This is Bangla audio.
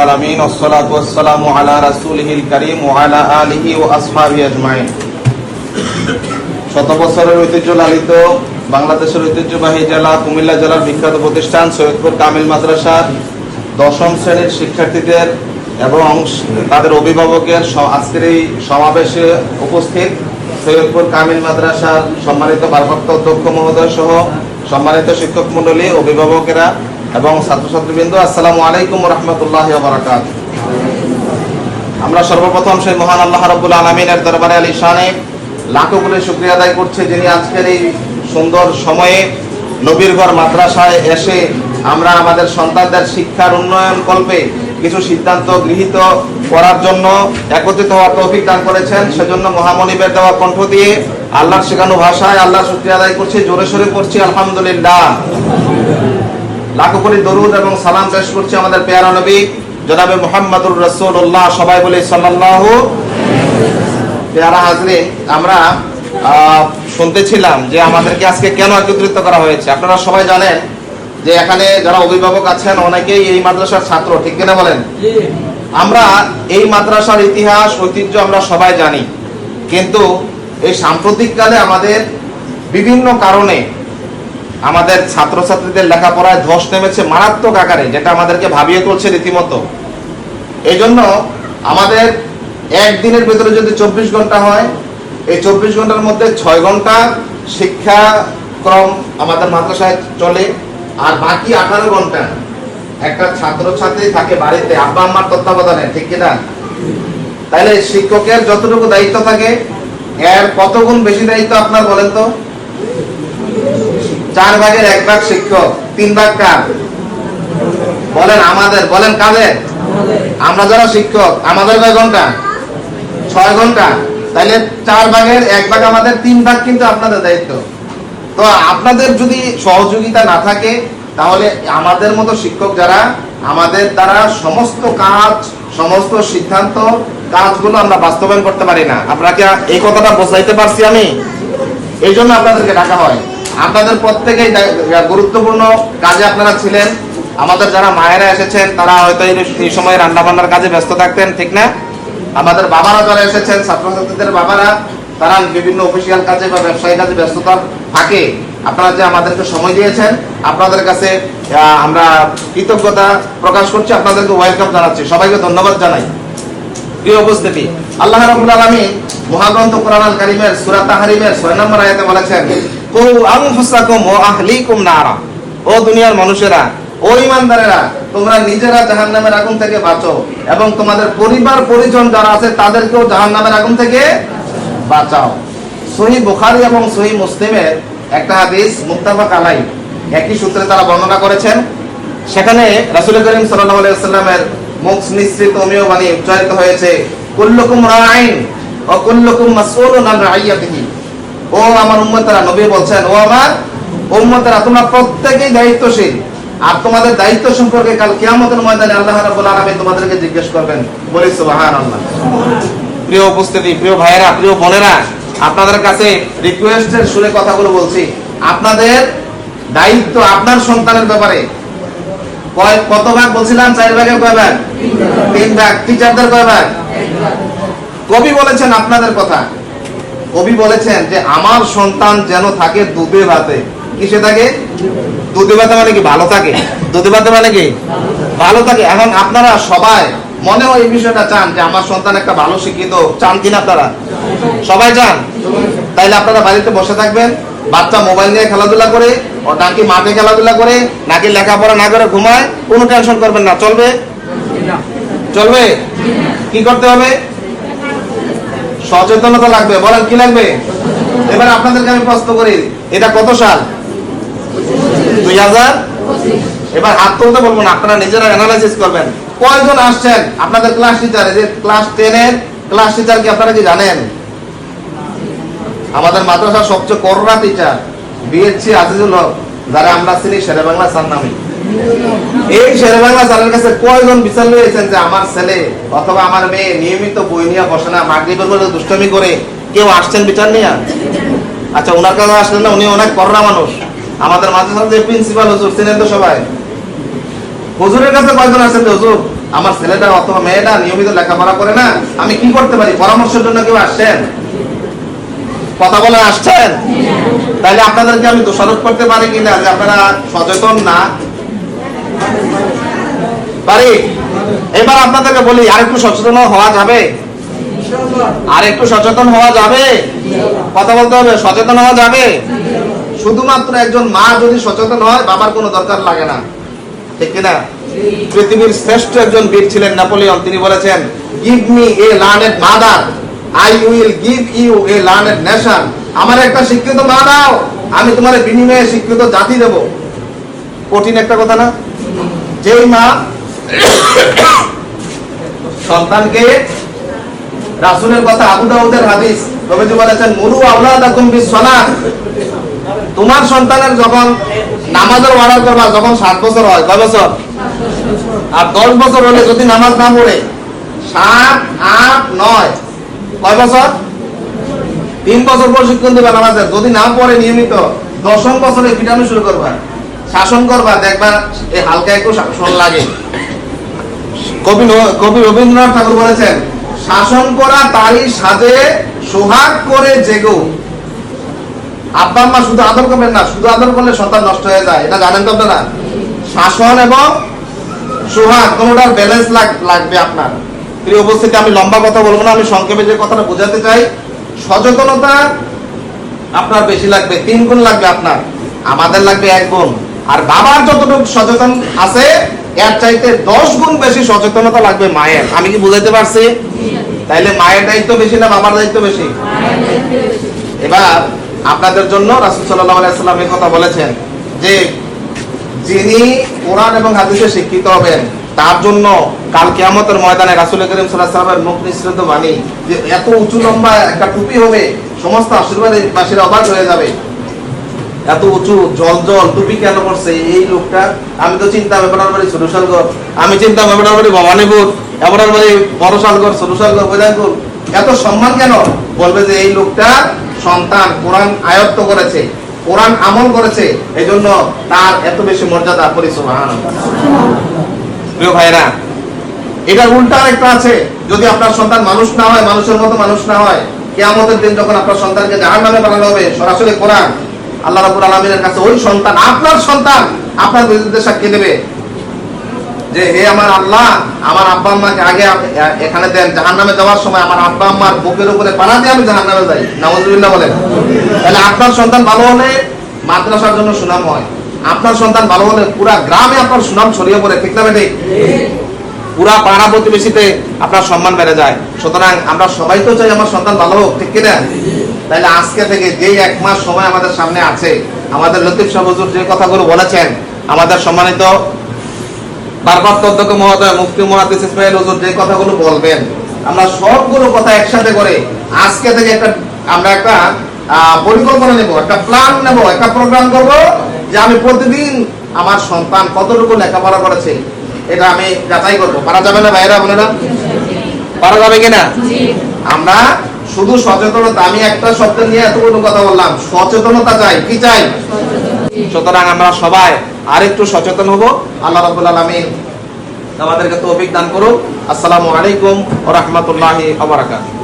আলামিন ওয়াসসালাতু ওয়াসসালামু আলা রাসূলিহিল কারীম ওয়া আলা আলিহি ওয়া আসহাবিহি আজমাইন। শত বছরের ঐতিহ্য লালিত বাংলাদেশের ঐতিহ্যবাহী জেলা কুমিল্লা জেলার বিখ্যাত প্রতিষ্ঠান সৈয়দপুর কামিল মাদ্রাসার দশম শ্রেণীর শিক্ষার্থীদের এবং তাদের অভিভাবকের আজকের এই সমাবেশে উপস্থিত সৈয়দপুর কামিল মাদ্রাসার সম্মানিত ভারপ্রাপ্ত অধ্যক্ষ মহোদয় সহ সম্মানিত শিক্ষক মণ্ডলী, অভিভাবকেরা এবং ছাত্রছাত্রীবৃন্দ, আসসালামু আলাইকুম ওয়া রাহমাতুল্লাহি ওয়া বারাকাতুহু। আমরা সর্বপ্রথম সেই মহান আল্লাহ রাব্বুল আলামিনের দরবারে আলিশানে লাখো কোটি শুকরিয়া আদায় করছি, যিনি আজকের এই সুন্দর সময়ে নবীরগড় মাদ্রাসায় এসে আমরা আমাদের সন্তানদের শিক্ষার উন্নয়ন কল্পে কিছু সিদ্ধান্ত গৃহীত করার জন্য একত্রিত হওয়ার তৌফিক দান করেছেন। সেজন্য মহামনিবের দেওয়া কণ্ঠ দিয়ে আল্লাহর শেখানো ভাষায় আল্লাহর শুকরিয়া আদায় করছি, জোরে সোরে পড়ছি আলহামদুলিল্লাহ। লাখো কোটি দরুদ এবং সালাম পেশ করছি আমাদের পেয়ারা নবী জনাবে মুহাম্মদুর রাসূলুল্লাহ। সবাই বলি সাল্লাল্লাহু। পেয়ারা হাজরিন, আমরা শুনতেছিলাম যে আমাদেরকে আজকে কেন একত্রিত করা হয়েছে। আপনারা সবাই জানেন যে এখানে যারা অভিভাবক আছেন অনেকেই এই মাদ্রাসার ছাত্র, ঠিক কিনা বলেন? আমরা এই মাদ্রাসার ইতিহাস ঐতিহ্য আমরা সবাই জানি, কিন্তু এই সাম্প্রতিককালে আমাদের বিভিন্ন কারণে আমাদের ছাত্রছাত্রীদের লেখাপড়ায় ধস নেমেছে মারাত্মক আকারে, যেটা আমাদেরকে ভাবিয়ে তুলছে রীতিমতো। এই জন্য আমাদের একদিনের ভিতরে যদি 24 ঘন্টা হয়, এই 24 ঘন্টার মধ্যে 6 ঘন্টা শিক্ষাক্রম আমাদের মাদ্রাসায় চলে, আর বাকি 18 ঘন্টা একটা ছাত্রছাত্রী থাকে বাড়িতে আব্বা আম্মার তত্ত্বাবধানে, ঠিক কিনা? তাইলে শিক্ষকের যতটুকু দায়িত্ব থাকে এর কত গুণ বেশি দায়িত্ব আপনার বলেন তো? 4 ভাগের 1 ভাগ শিক্ষক, 3 ভাগ কার? বলেন আমাদের, বলেন কাদের? আমরা যারা শিক্ষক, আমাদের কয় ঘন্টা? 6 ঘন্টা। তাইলে 4 ভাগের 1 ভাগ আমাদের, 3 ভাগ কিন্তু আপনাদের দায়িত্ব। তো আপনাদের যদি সহযোগিতা না থাকে তাহলে আমাদের মতো শিক্ষক যারা, আমাদের দ্বারা সমস্ত কাজ, সমস্ত সিদ্ধান্ত কাজগুলো আমরা বাস্তবায়ন করতে পারি না। আপনাকে এই কথাটা বোঝাইতে পারছি আমি? এই জন্য আপনাদেরকে ডাকা হয়। আপনাদের প্রত্যেকেই গুরুত্বপূর্ণ কাজে আপনারা ছিলেন। আমাদের যারা মায়েরা এসেছেন তারা হয়তো এই সময় রান্না বান্নার কাজে ব্যস্ত থাকতেন, ঠিক না? আমাদের বাবারা যারা এসেছেন, ছাত্রছাত্রীদের বাবারা, তারা বিভিন্ন অফিসিয়াল কাজে বা ব্যবসায়ী কাজে ব্যস্ততার থাকে। আপনারা যে আমাদেরকে সময় দিয়েছেন, আপনাদের কাছে আমরা কৃতজ্ঞতা প্রকাশ করছি, আপনাদেরকে ওয়েলকাম জানাচ্ছি, সবাইকে ধন্যবাদ জানাই। প্রিয় উপস্থিতি, আল্লাহ রাব্বুল আলামিন মহাগ্রন্থ কোরআন আল কারীমের সূরা তাহরিমের 6 নম্বর আয়াতে বলেছেন, কু আনফুসাকুম ওয়া আহলিকুম নারা। ও দুনিয়ার মানুষেরা, ও ঈমানদারেরা, তোমরা নিজেরা জাহান্নামের আগুন থেকে বাঁচো এবং তোমাদের পরিবার পরিজন যারা আছে তাদেরকেও জাহান্নামের আগুন থেকে বাঁচাও। সহিহ বুখারী এবং সহিহ মুসলিমের একটা হাদিস মুত্তাফাক আলাইহি, একই সূত্রে তারা বর্ণনা করেছেন। সেখানে রাসূল করিম সাল্লাল্লাহু আলাইহি ওয়াসাল্লামের মুখ নিঃসৃত অমীয় বাণী উচ্চারিত হয়েছে, কুল্লুকুম রাঈন ওয়া কুল্লুকুম মাসউলুন আন রাইয়াতিহি। ও আমার উম্মতেরা, নবী বলছেন, ও আমার উম্মতেরা, তোমরা প্রত্যেকেই দায়িত্বশীল, আর তোমাদের দায়িত্ব সম্পর্কে কাল কিয়ামতের ময়দানে আল্লাহ রাব্বুল আলামিন তোমাদেরকে জিজ্ঞেস করবেন। বলি সুবহানাল্লাহ। প্রিয় উপস্থিতি, প্রিয় ভাইয়েরা, প্রিয় বোনেরা, আপনাদের কাছে রিকোয়েস্টের সুরে কথাগুলো বলছি। আপনাদের দায়িত্ব আপনার সন্তানের ব্যাপারে কত ভাগ বলছিলাম? 4 ভাগের কয় ভাগ? 3 ভাগ। টিচারদের কয় ভাগ? কবি বলেছেন আপনাদের কথা। কবি বলেছেন যে আমার সন্তান যেন থাকে দুধে ভাতে। কিসে থাকে? দুধে ভাতে মানে কি? ভালো থাকে। দুধে ভাতে মানে কি? ভালো থাকে। এখন আপনারা সবাই মনে হয় এই বিষয়টা চান যে আমার সন্তান একটা ভালো শিক্ষিত, চান কিনা আপনারা? সবাই চান। তাইলে আপনারা বাড়িতে বসে থাকবেন, বাচ্চা মোবাইল নিয়ে খেলাধুলা করে, নাকি মাঠে খেলাধুলা করে, নাকি লেখাপড়া না করে ঘুমায়, কোনো টেনশন করবেন না। চলবে? চলবে? কি করতে হবে? সচেতনতা লাগবে। বলেন কি লাগবে? এবার আপনাদেরকে আমি প্রশ্ন করি, এটা কত সাল? 2025। এবার হাত তুলতে বলবো না, আপনারা নিজেরা অ্যানালাইসিস করবেন। কয়জন আসছেন আপনাদের ক্লাস টিচার? যে ক্লাস 10 এর ক্লাস টিচার কি আপনারা কি জানেন? আমাদের মাদ্রাসার সবচেয়ে করোনা টিচার বিএসসি আজিজুল হক, যারা আমরা চিনি শেরে বাংলা স্যার নামে। এই শেরে বাংলা স্যারের কাছে কয়জন বিচার লইয়েছেন যে আমার ছেলে অথবা আমার মেয়ে নিয়মিত বই নিয়ে বসে না, মাগরিবের পরে দুষ্টামি করে? কেউ আসছেন বিচার নিয়ে? আচ্ছা, ওনার কাছে আসলেন না, উনি অনেক করোনা মানুষ। আমাদের মাদ্রাসার যে প্রিন্সিপাল হুজুর, চিনেন তো সবাই? হুজুরের কাছে কয়জন আসেন? হুজুর আমার ছেলেটা অথবা মেয়েটা নিয়মিত লেখাপড়া করে না, আমি কি করতে পারি? পরামর্শের জন্য কেউ আসছেন? কথা বলে আসছেন? তাহলে আপনাদেরকে আমি দোষারোপ করতে পারি কিনা যে আপনারা সচেতন না? পারি? এবার আপনাদেরকে বলি, আরেকটু সচেতন হওয়া যাবে? আরেকটু সচেতন হওয়া যাবে? কথা বলতে হবে, সচেতন হওয়া যাবে। শুধুমাত্র একজন মা যদি সচেতন হয়, বাবার কোনো দরকার লাগে না, ঠিক কিনা? পৃথিবীর শ্রেষ্ঠ একজন বীর ছিলেন নেপোলিয়ন, তিনি বলেছেন, give me a learned mother, I will give you a learned nation. আমার একটা শিক্ষিত মা দাও, আমি তোমার বিনিময়ে শিক্ষিত জাতি দেব। কঠিন একটা কথা না? যেই মা সন্তানকে, রাসূলের কথা, আবু দাউদের হাদিস, নবীজি বলেছেন, মুরু আওলাদাকুম বিস-সালাত, তোমার সন্তানের যখন নামাজের অর্ডার করবা, যখন 7 বছর হয়, কয় বছর? আর 10 বছর হলে যদি নামাজ না পড়ে, 7, 8, 9, কয় বছর? 3 বছর প্রশিক্ষণ দিবা নামাজের। যদি না পড়ে নিয়মিত, 10ম বছরে পিটানো শুরু করবা, শাসন করবা, দেখবা এই হালকা একটু শাসন লাগে। কবি রবীন্দ্রনাথ ঠাকুর বলেছেন, শাসন করা তারই সাজে, সোহাগ করে জেগো। আব্বা আম্মা শুধু আদর করবেন না, শুধু আদর করলে সন্তান নষ্ট হয়ে যায়, এটা জানেন তো আপনারা? শাসন এবং সোহাগ কোনটার ব্যালেন্স লাগবে আপনার। প্রিয় উপস্থিতি, আমি লম্বা কথা বলবো না, আমি সংক্ষেপে যে কথাটা বোঝাতে চাই, সচেতনতা আপনার বেশি লাগবে, 3 গুণ লাগবে আপনার, আমাদের লাগবে 1 গুণ। আর বাবার যতটুকু সচেতন আছে, এর চাইতে 10 গুণ বেশি সচেতনতা লাগবে মায়ের। আমি কি বুঝাইতে পারছি? তাইলে মায়ের দায়িত্ব বেশি না বাবার দায়িত্ব বেশি? এবার আপনাদের জন্য রাসূল সাল্লাল্লাহু আলাইহি ওয়াসাল্লাম এই কথা বলেছেন যে, যিনি কোরআন এবং হাদিসে শিক্ষিত হবেন, তার জন্য কাল কিয়ামতের ময়দানে রাসূল করিম সাল্লাল্লাহু আলাইহি ওয়াসাল্লামের মুখ নিঃসৃত বাণী, যে এত উঁচু লম্বা একটা টুপি হবে, সমস্ত আশীর্বাদবাসীরা অবাক হয়ে যাবে। এত উঁচু জল টুপি কেন করছে এই লোকটা? আমি তো চিন্তা বেপরার বাড়ি সরুশালগড়, আমি চিন্তা বেপরার বাড়ি ভবানীপুর, এপরার বাড়ি বড়শালগড়, সরুশালগড়, বৈরামপুর, এত সম্মান কেন? বলবে যে এই লোকটা সন্তান কোরআন আয়ত্ত করেছে, কোরআন আমল করেছে, এই জন্য তার এত বেশি মর্যাদা। সুবহানাল্লাহ। প্রিয় ভাইরা, এটার উল্টা একটা আছে, যদি আপনার সন্তান মানুষ না হয়, মানুষের মতো মানুষ না হয়, কিয়ামতের দিন যখন আপনার সন্তানকে জাহান্নামে বানানো হবে, সরাসরি কোরআন, আল্লাহ রাব্বুল আলামিনের কাছে ওই সন্তান, আপনার সন্তান, আপনার বিরুদ্ধে সাক্ষী দেবে যে, হে আমার আল্লাহ, আমার আব্বা আম্মাকে আগে এখানে দেন, জাহান্নামে যাওয়ার সময় আমার আব্বা আম্মার বুকের উপরে পাড়া দিয়ে আমি জাহান্নামে যাই। নাউযুবিল্লাহ বলেন। তাহলে আপনার সন্তান ভালো হলে মাদ্রাসার জন্য সুনাম হয়, আপনার সন্তান ভালো হলে পুরা গ্রামে আপনার সুনাম ছড়িয়ে পড়ে, ঠিক না বেঠিক? পুরা পাড়া প্রতিবেশীতে আপনার সম্মান বেড়ে যায়। সুতরাং আমরা সবাই তো চাই আমার সন্তান ভালো হোক, ঠিক কিনা? তাহলে আজকে থেকে যেই 1 মাস সময় আমাদের সামনে আছে, আমাদের লতিফ সাহেব হুজুর যে কথাগুলো বলেছেন, আমাদের সম্মানিত ভারপ্রাপ্ত অধ্যক্ষ মহোদয় মুফতি মুহাদ্দিস ইসমাইল হুজুর যে কথাগুলো বলবেন, আমরা সবগুলো কথা একসাথে করে আজকে থেকে আমরা একটা পরিকল্পনা নেব, একটা প্ল্যান নেব, একটা প্রোগ্রাম করব, যে আমি প্রতিদিন আমার সন্তান কতটুকু লেখাপড়া করেছে এটা আমি যাচাই করবো। পারা যাবে না ভাইরা? বলে না পারা যাবে কিনা? আমরা শুধু সচেতনতা, আমি একটা শব্দ নিয়ে এতগুলো কথা বললাম, সচেতনতা চাই। কি চাই? সুতরাং আমরা সবাই আরেকটু সচেতন হব। আল্লাহ রাব্বুল আলামিন আমাদেরকে তৌফিক দান করুন। আসসালামু আলাইকুম ওয়া রাহমাতুল্লাহি ওয়া বারাকাতুহু।